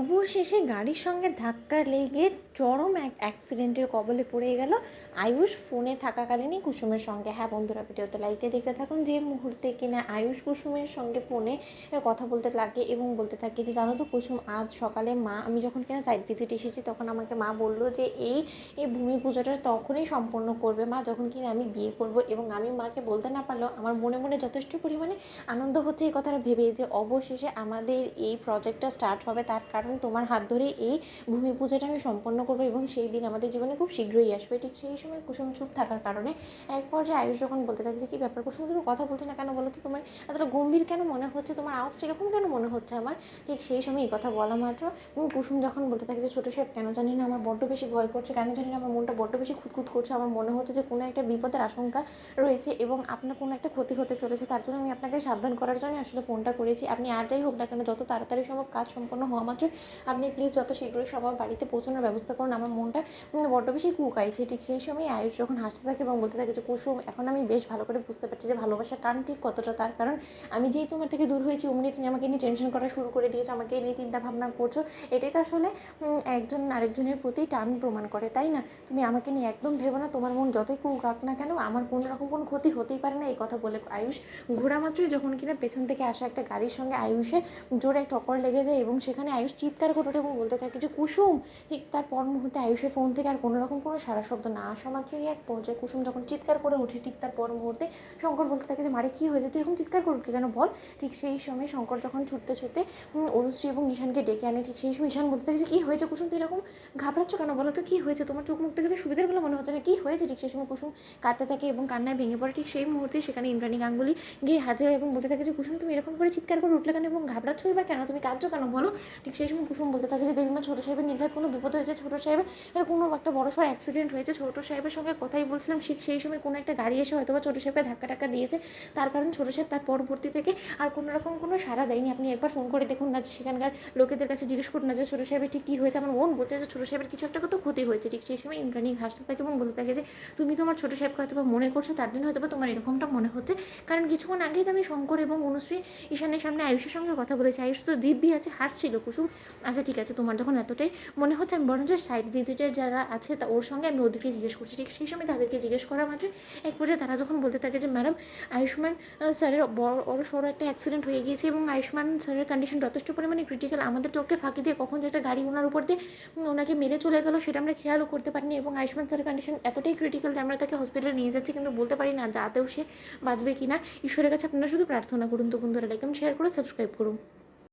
অবশেষে গাড়ির সঙ্গে ধাক্কা লেগে চরম এক অ্যাক্সিডেন্টের কবলে পড়ে গেল আয়ুষ ফোনে থাকাকালীনই কুসুমের সঙ্গে। হ্যাঁ বন্ধুরা, ভিডিওতে লাইকে দেখতে থাকুন। যে মুহূর্তে কিনা আয়ুষ কুসুমের সঙ্গে ফোনে কথা বলতে লাগে এবং বলতে থাকে যে জানো তো কুসুম, আজ সকালে মা, আমি যখন কিনা সাইট ভিজিট এসেছি তখন আমাকে মা বললো যে এই এই ভূমি পুজোটা তখনই সম্পন্ন করবে মা যখন কিনা আমি বিয়ে করব। এবং আমি মাকে বলতে না পারলেও আমার মনে মনে যথেষ্ট পরিমাণে আনন্দ হচ্ছে এই কথাটা ভেবে যে অবশেষে আমাদের এই প্রজেক্টটা স্টার্ট হবে, তার কারণ তোমার হাত ধরে এই ভূমি পুজোটা আমি সম্পন্ন করবো এবং সেই দিন আমাদের জীবনে খুব শীঘ্রই আসবে। ঠিক সেই সময় কুসুম চুপ থাকার কারণে এক পর্যায়ে আয়ুষ যখন বলতে থাকে যে কী ব্যাপার কুসুম, তুমি কথা বলছো না কেন বলো তো, তোমার এতটা গম্ভীর কেন মনে হচ্ছে, তোমার আওয়াজটা এরকম কেন মনে হচ্ছে আমার। ঠিক সেই সময় এই কথা বলা মাত্র কুসুম যখন বলতে থাকে যে ছোটো সাহেব, কেন জানি না আমার বড্ড বেশি ভয় করছে, কেন জানি না আমার মনটা বড্ড বেশি খুঁতখুত করছে, আমার মনে হচ্ছে যে কোনো একটা বিপদের আশঙ্কা রয়েছে এবং আপনার কোনো একটা ক্ষতি হতে চলেছে, তার জন্য আমি আপনাকে সাবধান করার জন্য আসলে ফোনটা করেছি। আপনি আর যাই হোক না কেন, যত তাড়াতাড়ি সম্ভব কাজ সম্পন্ন হওয়া মাত্র আপনি প্লিজ যত শীঘ্রই সম্ভব বাড়িতে পৌঁছানোর ব্যবস্থা করুন, আমার মনটা বড্ড বেশি কুকাইছে। ঠিক সেই সময় আয়ুষ যখন হাসতে থাকে এবং বলতে থাকে যে কুসুম, এখন আমি বেশ ভালো করে বুঝতে পারছি যে ভালোবাসার টান ঠিক কতটা, তার কারণ আমি যেই তোমার থেকে দূর হয়েছি অমনি তুমি আমাকে নিয়ে টেনশন করা শুরু করে দিয়েছো, আমাকে নিয়ে চিন্তা ভাবনা করছো। এটাই তো আসলে একজন আরেকজনের প্রতি টান প্রমাণ করে, তাই না? তুমি আমাকে নিয়ে একদম ভেবো না, তোমার মন যতই কুকাক না কেন আমার কোনো রকম কোনো ক্ষতি হতেই পারে না। এই কথা বলে আয়ুষ ঘোরা মাত্রই যখন কিনা পেছন থেকে আসা একটা গাড়ির সঙ্গে আয়ুষের জোরে টক্কর লেগে যায় এবং সেখানে আয়ুষ চিৎকার করে ওঠে এবং বলতে থাকে যে কুসুম। ঠিক তার পর মুহূর্তে আয়ুষের ফোন থেকে আর কোনো রকম কোনো সারা শব্দ না আসা মাত্রই এক পর্যায়ে কুসুম যখন চিৎকার করে ওঠে, ঠিক তার পর মুহূর্তে শঙ্কর বলতে থাকে যে মারে কী হয়েছে, তুই এরকম চিৎকার করে উঠলি কেন বল। ঠিক সেই সময় শঙ্কর যখন ছুটতে ছুটতে অনুশ্রী এবং ঈশানকে ডেকে আনে। ঠিক সেই সময় ঈশান বলতে থাকে যে কী হয়েছে কুসুম, তুই এরকম ঘাবড়াচ্ছ কেন বলো তো, কী হয়েছে, তোমার চোখ মুখ থেকে তো সুবিধার বলে মনে হচ্ছে না, কী হয়েছে। ঠিক সেই সময় কুসুম কাঁদতে থাকে এবং কান্নায় ভেঙে পড়ে। ঠিক সেই মুহূর্তে সেখানে ইন্দ্রাণী গাঙ্গুলি গিয়ে হাজির এবং বলতে থাকে যে কুসুম, তুমি এরকম করে চিৎকার করে উঠলে কেন এবং ঘাবড়াচ্ছই বা কেন, তুমি কাঁদছো কেন বলো। ঠিক সেই সময় কুসুম বলতে থাকে যে দেবীমা, ছোটো সাহেবের নির্ঘাত কোনো বিপদ হয়েছে, ছোটো সাহেবের কোনো একটা বড়সড় অ্যাক্সিডেন্ট হয়েছে, ছোটো সাহেবের সঙ্গে কথাই বলছিলাম, ঠিক সেই সময় কোনো একটা গাড়ি এসে হয়তো বা ছোটো সাহেবকে ধাক্কা টাক্কা দিয়েছে, তার কারণ ছোটো সাহেব তার পরবর্তী থেকে আর কোনো রকম কোনো সাড়া দেয়নি। আপনি একবার ফোন করে দেখুন না, যে সেখানকার লোকেদের কাছে জিজ্ঞেস করুন না যে ছোটো সাহেবের ঠিক কী হয়েছে, আমার মন বলছে যে ছোটো সাহেবের কিছু একটা কত ক্ষতি হয়েছে। ঠিক সেই সময় ইন্দ্রাণী হাসতে থাকে এবং বলতে থাকে যে তুমি তোমার ছোটো সাহেবকে হয়তো বা মনে করছো, তার জন্য হয়তো বা তোমার এরকমটা মনে হচ্ছে, কারণ কিছুক্ষণ আগেই তো আমি শঙ্কর এবং অনুশ্রী ঈশানের সামনে আয়ুষের সঙ্গে কথা বলেছি, আয়ুষ তো দিব্যি আছে, হাসছিল কুসুম। আচ্ছা ঠিক আছে, তোমার যখন এতটাই মনে হচ্ছে, আমি বরঞ্চ সাইড ভিজিটের যারা আছে তা ওর সঙ্গে আমি ওদেরকে জিজ্ঞেস করছি। ঠিক সেই সময় তাদেরকে জিজ্ঞেস করা মাত্র এক পর্যায়ে তারা যখন বলতে থাকে যে ম্যাডাম, আয়ুষ্মান স্যারের বড় সড়ো একটা অ্যাক্সিডেন্ট হয়ে গিয়েছে এবং আয়ুষ্মান স্যারের কন্ডিশন যথেষ্ট পরিমাণে ক্রিটিক্যাল, আমাদের চোখকে ফাঁকি দিয়ে কখন যে একটা গাড়ি ওনার উপর দিয়ে ওনাকে মেরে চলে গেলো সেটা আমরা খেয়ালও করতে পারিনি এবং আয়ুষ্মান স্যারের কন্ডিশন এতটাই ক্রিটিক্যাল যে আমরা তাকে হসপিটালে নিয়ে যাচ্ছি, কিন্তু বলতে পারি না যে আদৌ সে বাঁচবে কি না। ঈশ্বরের কাছে আপনারা শুধু প্রার্থনা করুন। তো বন্ধুরা, লাইক এবং শেয়ার করে সাবস্ক্রাইব করুন।